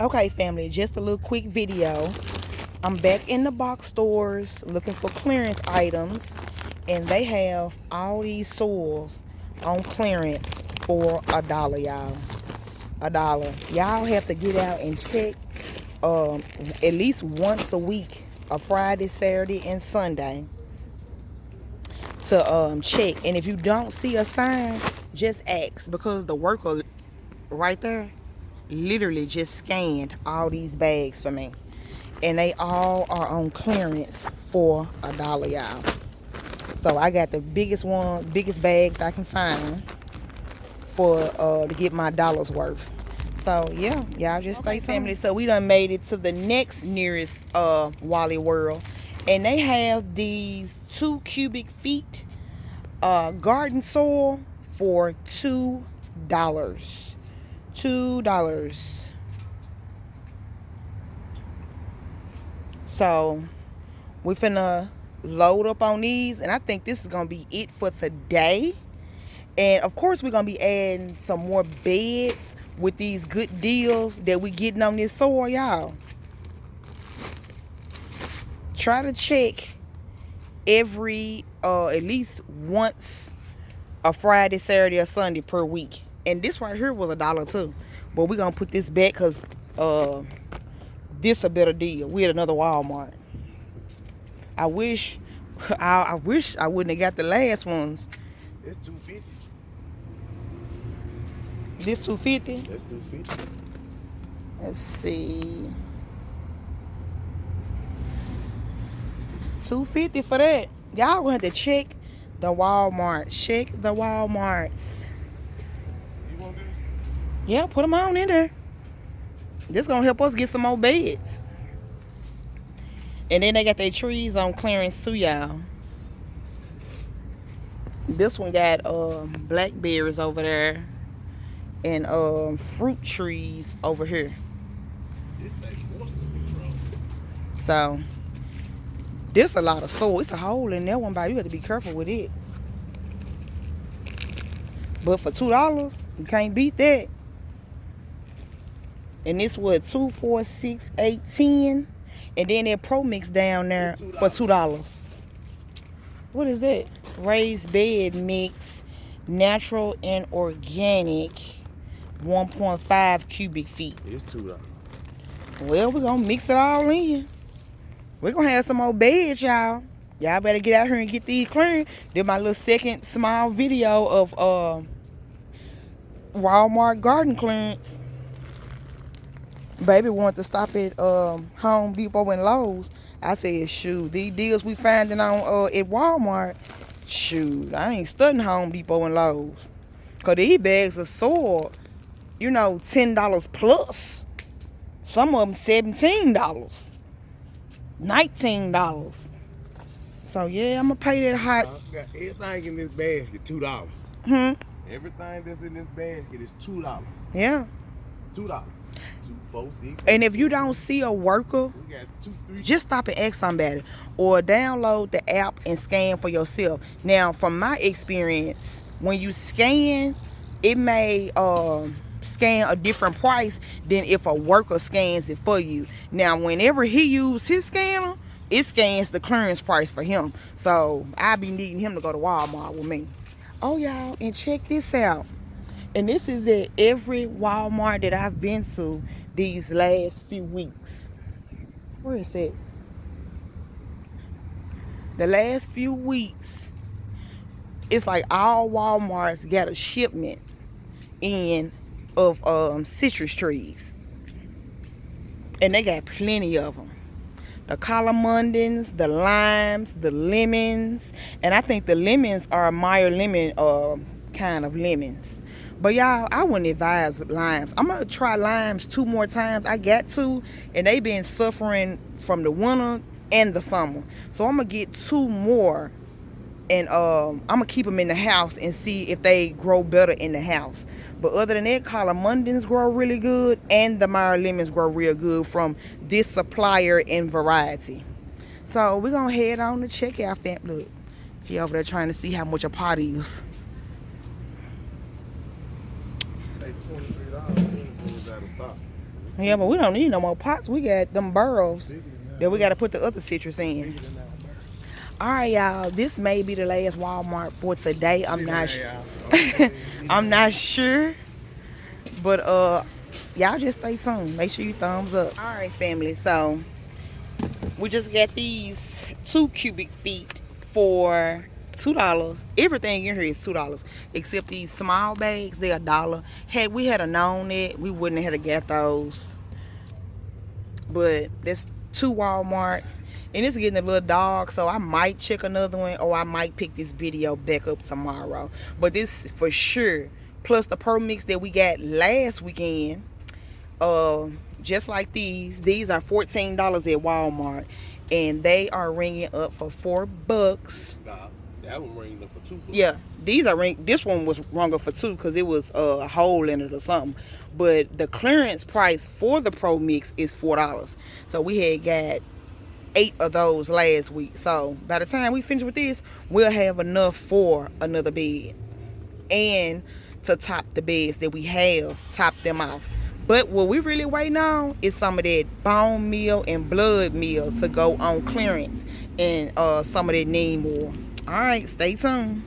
Okay, family, just a little quick video. I'm back in the box stores looking for clearance items, and they have all these soils on clearance for $1, y'all. $1. Y'all have to get out and check at least once a week, a Friday, Saturday, and Sunday, to check. And if you don't see a sign, just ask, because the worker right there literally just scanned all these bags for me, and they all are on clearance for $1, y'all. So I got the biggest bags I can find for to get my dollar's worth. So yeah, y'all just stay family. So we done made it to the next nearest Wally World, and they have these 2 cubic feet garden soil for $2. $2. So we finna load up on these, and I think this is gonna be it for today. And of course, we're gonna be adding some more beds with these good deals that we getting on this soil, y'all. Try to check every at least once a Friday, Saturday, or Sunday per week. And this right here was $1 too, but we're gonna put this back because this a better deal. We at another Walmart. I wish I wouldn't have got the last ones. It's 250. This 250. That's 250. Let's see. 250 for that. Y'all gonna have to check the Walmart. Check the Walmarts. You want this? Yeah, put them on in there. This gonna help us get some more beds. And then they got their trees on clearance too, y'all. This one got blackberries over there and fruit trees over here. This ain't monster control. So this a lot of soil. It's a hole in that one, but you have to be careful with it. But for $2, you can't beat that. And this was 2, 4, 6, 8, 10. And then that Pro Mix down there for $2. What is that? Raised bed mix, natural and organic, 1.5 cubic feet. It's $2. Well, we're gonna mix it all in. We're gonna have some more beds, y'all. Y'all better get out here and get these clearing. Did my little second small video of Walmart garden clearance. Baby wanted to stop at Home Depot and Lowe's. I said, shoot, these deals we finding on at Walmart, shoot, I ain't studying Home Depot and Lowe's. Cause these bags are sold, $10 plus. Some of them $17, $19. So yeah, I'm gonna pay that hot. Got everything in this basket $2. Everything that's in this basket is $2. Yeah. $2. 2, 4, 6. And if you don't see a worker, We got 2, 3. just stop and ask somebody, or download the app and scan for yourself. Now, from my experience, when you scan, it may scan a different price than if a worker scans it for you. Now, whenever he uses his scanner, it scans the clearance price for him. So I be needing him to go to Walmart with me. Oh, y'all, and check this out. And this is at every Walmart that I've been to these last few weeks. Where is it? The last few weeks, it's like all Walmarts got a shipment in of citrus trees. And they got plenty of them. The calamundins, the limes, the lemons. And I think the lemons are Meyer lemon kind of lemons. But y'all, I wouldn't advise limes. I'm gonna try limes 2 more times. I got to, and they been suffering from the winter and the summer. So I'm gonna get 2 more, and I'm gonna keep them in the house and see if they grow better in the house. But other than that, calamundins grow really good, and the Meyer lemons grow real good from this supplier and variety. So we're gonna head on to checkout, fam. Look, he over there trying to see how much a pot is. Say $23, then it's out of stock. Yeah, but we don't need no more pots. We got them burrows that we got to put the other citrus in. All right, y'all. This may be the last Walmart for today. I'm not. I'm not sure, but y'all just stay tuned. Make sure you thumbs up. All right, family. So we just got these 2 cubic feet for $2. Everything in here is $2 except these small bags. They're $1. Had we had known it, we wouldn't have got those. But that's 2 Walmarts, and it's getting a little dark, so I might check another one, or I might pick this video back up tomorrow. But this for sure, plus the Pro Mix that we got last weekend. Just like these are $14 at Walmart, and they are ringing up for $4. Nah, that one ringing up for $2. Yeah, this one was rung up for $2 because it was a hole in it or something. But the clearance price for the Pro Mix is $4. So we had got 8 of those last week. So by the time we finish with this, we'll have enough for another bed and to top the beds that we have, top them off. But what we really waiting on is some of that bone meal and blood meal to go on clearance, and some of that neem oil. All right, stay tuned.